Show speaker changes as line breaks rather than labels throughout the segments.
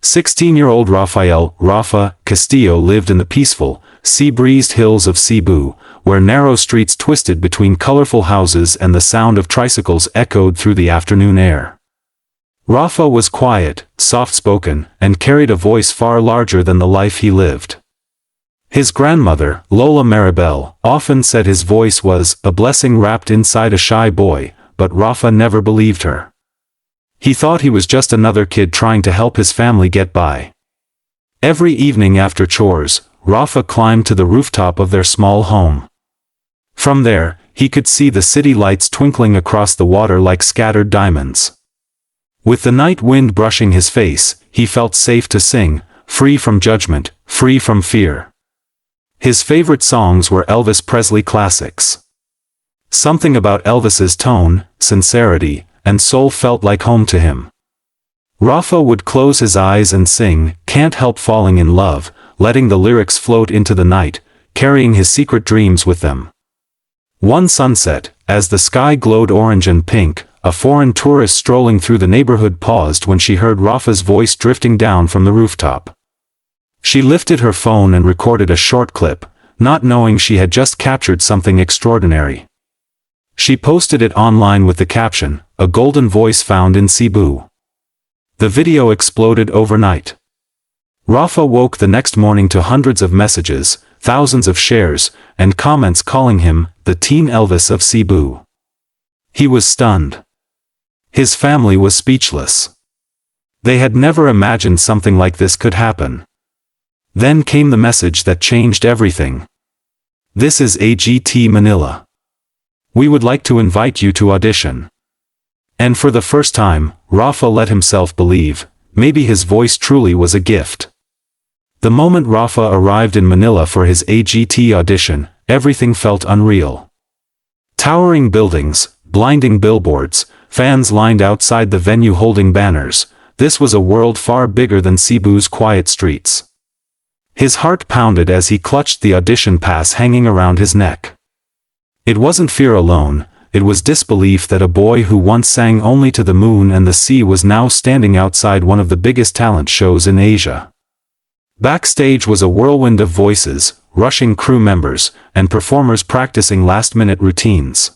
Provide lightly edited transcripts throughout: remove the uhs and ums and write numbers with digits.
16-year-old Rafa Castillo lived in the peaceful, sea-breezed hills of Cebu, where narrow streets twisted between colorful houses and the sound of tricycles echoed through the afternoon air. Rafa was quiet, soft-spoken, and carried a voice far larger than the life he lived. His grandmother, Lola Maribel, often said his voice was a blessing wrapped inside a shy boy, but Rafa never believed her. He thought he was just another kid trying to help his family get by. Every evening after chores, Rafa climbed to the rooftop of their small home. From there, he could see the city lights twinkling across the water like scattered diamonds. With the night wind brushing his face, he felt safe to sing, free from judgment, free from fear. His favorite songs were Elvis Presley classics. Something about Elvis's tone, sincerity, and soul felt like home to him. Rafa would close his eyes and sing, "Can't Help Falling in Love," letting the lyrics float into the night, carrying his secret dreams with them. One sunset, as the sky glowed orange and pink, a foreign tourist strolling through the neighborhood paused when she heard Rafa's voice drifting down from the rooftop. She lifted her phone and recorded a short clip, not knowing she had just captured something extraordinary. She posted it online with the caption, "A golden voice found in Cebu." The video exploded overnight. Rafa woke the next morning to hundreds of messages, thousands of shares, and comments calling him the teen Elvis of Cebu. He was stunned. His family was speechless. They had never imagined something like this could happen. Then came the message that changed everything. "This is AGT Manila. We would like to invite you to audition." And for the first time, Rafa let himself believe, maybe his voice truly was a gift. The moment Rafa arrived in Manila for his AGT audition, everything felt unreal. Towering buildings, blinding billboards, fans lined outside the venue holding banners. This was a world far bigger than Cebu's quiet streets. His heart pounded as he clutched the audition pass hanging around his neck. It wasn't fear alone, it was disbelief that a boy who once sang only to the moon and the sea was now standing outside one of the biggest talent shows in Asia. Backstage was a whirlwind of voices, rushing crew members, and performers practicing last-minute routines.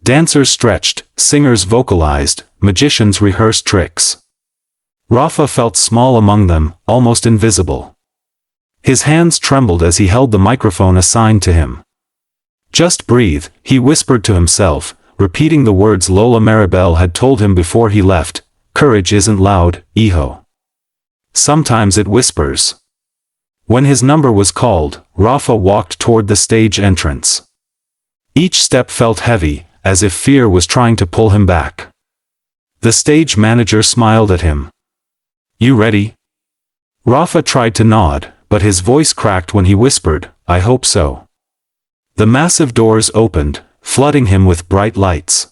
Dancers stretched, singers vocalized, magicians rehearsed tricks. Rafa felt small among them, almost invisible. His hands trembled as he held the microphone assigned to him. "Just breathe," he whispered to himself, repeating the words Lola Maribel had told him before he left, "Courage isn't loud, hijo. Sometimes it whispers." When his number was called, Rafa walked toward the stage entrance. Each step felt heavy, as if fear was trying to pull him back. The stage manager smiled at him. "You ready?" Rafa tried to nod, but his voice cracked when he whispered, "I hope so." The massive doors opened, flooding him with bright lights.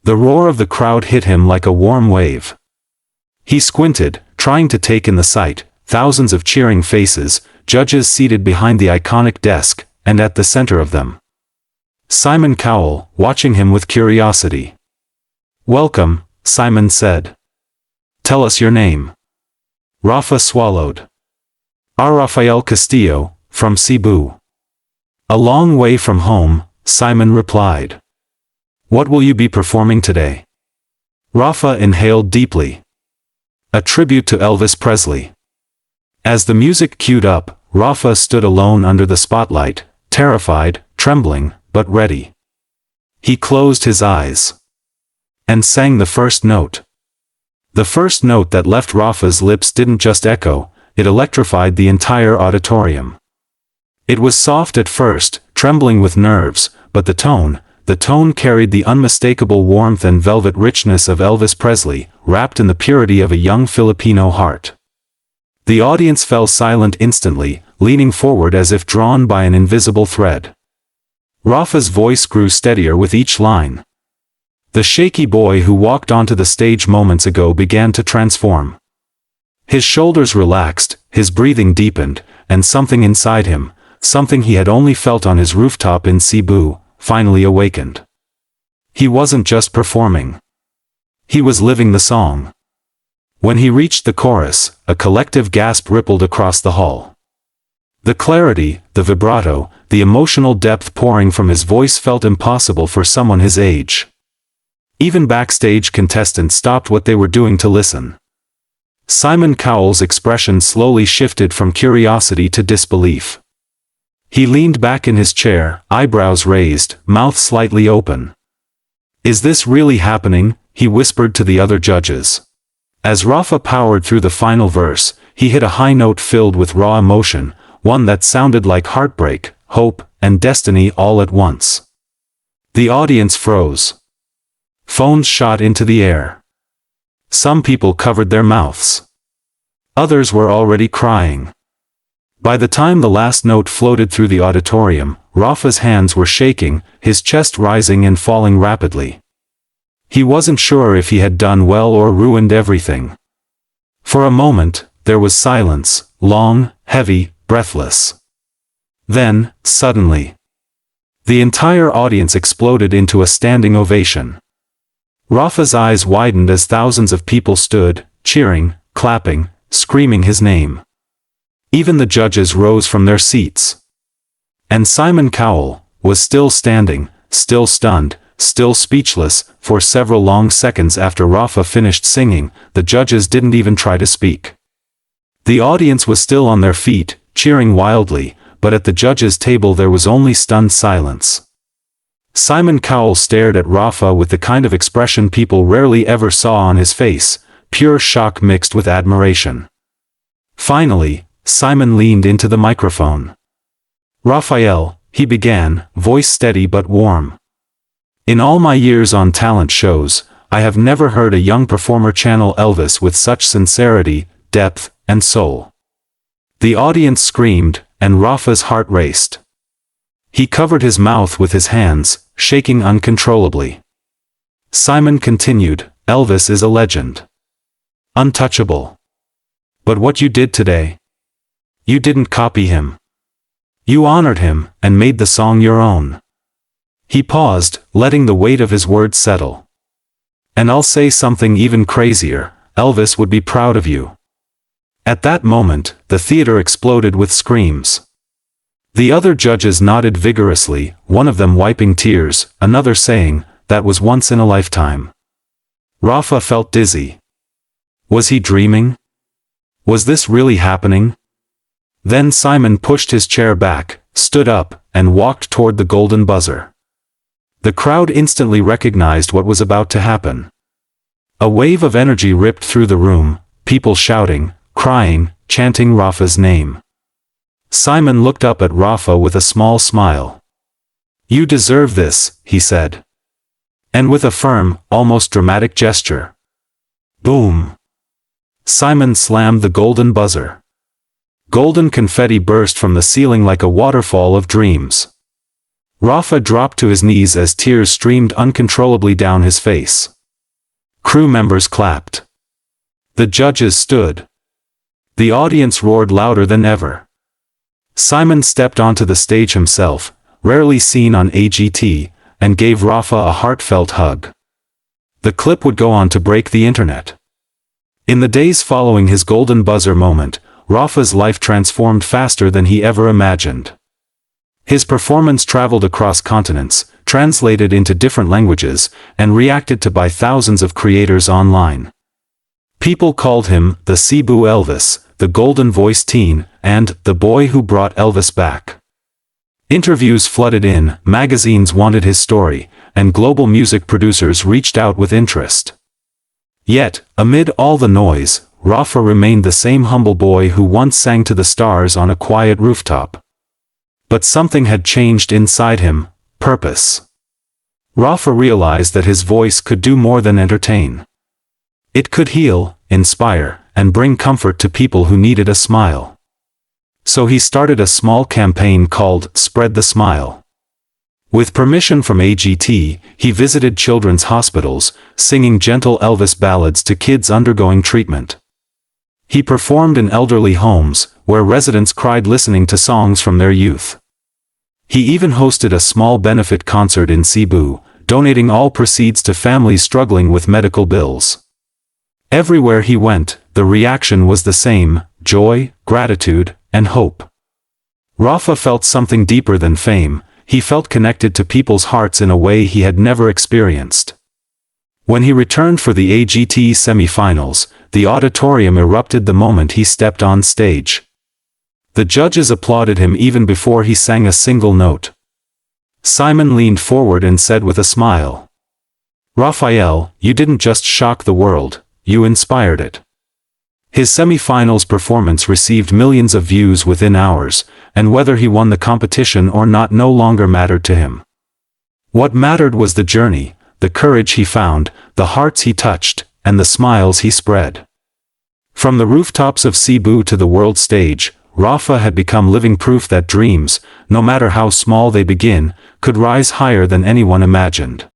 The roar of the crowd hit him like a warm wave. He squinted, trying to take in the sight, thousands of cheering faces, judges seated behind the iconic desk, and at the center of them, Simon Cowell, watching him with curiosity. "Welcome," Simon said. "Tell us your name." Rafa swallowed. "Rafael Castillo, from Cebu." "A long way from home," Simon replied. "What will you be performing today?" Rafa inhaled deeply. "A tribute to Elvis Presley." As the music queued up, Rafa stood alone under the spotlight, terrified, trembling, but ready. He closed his eyes and sang the first note. The first note that left Rafa's lips didn't just echo, it electrified the entire auditorium. It was soft at first, trembling with nerves, but the tone carried the unmistakable warmth and velvet richness of Elvis Presley, wrapped in the purity of a young Filipino heart. The audience fell silent instantly, leaning forward as if drawn by an invisible thread. Rafa's voice grew steadier with each line. The shaky boy who walked onto the stage moments ago began to transform. His shoulders relaxed, his breathing deepened, and something inside him, something he had only felt on his rooftop in Cebu, finally awakened. He wasn't just performing. He was living the song. When he reached the chorus, a collective gasp rippled across the hall. The clarity, the vibrato, the emotional depth pouring from his voice felt impossible for someone his age. Even backstage contestants stopped what they were doing to listen. Simon Cowell's expression slowly shifted from curiosity to disbelief. He leaned back in his chair, eyebrows raised, mouth slightly open. "Is this really happening?" he whispered to the other judges. As Rafa powered through the final verse, he hit a high note filled with raw emotion, one that sounded like heartbreak, hope, and destiny all at once. The audience froze. Phones shot into the air. Some people covered their mouths. Others were already crying. By the time the last note floated through the auditorium, Rafa's hands were shaking, his chest rising and falling rapidly. He wasn't sure if he had done well or ruined everything. For a moment, there was silence, long, heavy, breathless. Then, suddenly, the entire audience exploded into a standing ovation. Rafa's eyes widened as thousands of people stood, cheering, clapping, screaming his name. Even the judges rose from their seats. And Simon Cowell was still standing, still stunned, still speechless. For several long seconds after Rafa finished singing, the judges didn't even try to speak. The audience was still on their feet, cheering wildly, but at the judges' table there was only stunned silence. Simon Cowell stared at Rafa with the kind of expression people rarely ever saw on his face, pure shock mixed with admiration. Finally, Simon leaned into the microphone. "Raphael," he began, voice steady but warm. "In all my years on talent shows, I have never heard a young performer channel Elvis with such sincerity, depth, and soul." The audience screamed, and Rafa's heart raced. He covered his mouth with his hands, shaking uncontrollably. Simon continued, "Elvis is a legend. Untouchable. But what you did today? You didn't copy him. You honored him, and made the song your own." He paused, letting the weight of his words settle. "And I'll say something even crazier, Elvis would be proud of you." At that moment, the theater exploded with screams. The other judges nodded vigorously, one of them wiping tears, another saying, "That was once in a lifetime." Rafa felt dizzy. Was he dreaming? Was this really happening? Then Simon pushed his chair back, stood up, and walked toward the golden buzzer. The crowd instantly recognized what was about to happen. A wave of energy ripped through the room, people shouting, crying, chanting Rafa's name. Simon looked up at Rafa with a small smile. "You deserve this," he said. And with a firm, almost dramatic gesture. Boom! Simon slammed the golden buzzer. Golden confetti burst from the ceiling like a waterfall of dreams. Rafa dropped to his knees as tears streamed uncontrollably down his face. Crew members clapped. The judges stood. The audience roared louder than ever. Simon stepped onto the stage himself, rarely seen on AGT, and gave Rafa a heartfelt hug. The clip would go on to break the internet. In the days following his golden buzzer moment, Rafa's life transformed faster than he ever imagined. His performance traveled across continents, translated into different languages, and reacted to by thousands of creators online. People called him the Cebu Elvis, the golden voice teen, and the boy who brought Elvis back. Interviews flooded in, magazines wanted his story, and global music producers reached out with interest. Yet, amid all the noise, Rafa remained the same humble boy who once sang to the stars on a quiet rooftop. But something had changed inside him, purpose. Rafa realized that his voice could do more than entertain. It could heal, inspire, and bring comfort to people who needed a smile. So he started a small campaign called Spread the Smile. With permission from AGT, he visited children's hospitals, singing gentle Elvis ballads to kids undergoing treatment. He performed in elderly homes, where residents cried listening to songs from their youth. He even hosted a small benefit concert in Cebu, donating all proceeds to families struggling with medical bills. Everywhere he went, the reaction was the same: joy, gratitude, and hope. Rafa felt something deeper than fame. He felt connected to people's hearts in a way he had never experienced. When he returned for the AGT semi-finals, the auditorium erupted the moment he stepped on stage. The judges applauded him even before he sang a single note. Simon leaned forward and said with a smile, "Raphael, you didn't just shock the world, you inspired it." His semi-finals performance received millions of views within hours, and whether he won the competition or not no longer mattered to him. What mattered was the journey, the courage he found, the hearts he touched, and the smiles he spread. From the rooftops of Cebu to the world stage, Rafa had become living proof that dreams, no matter how small they begin, could rise higher than anyone imagined.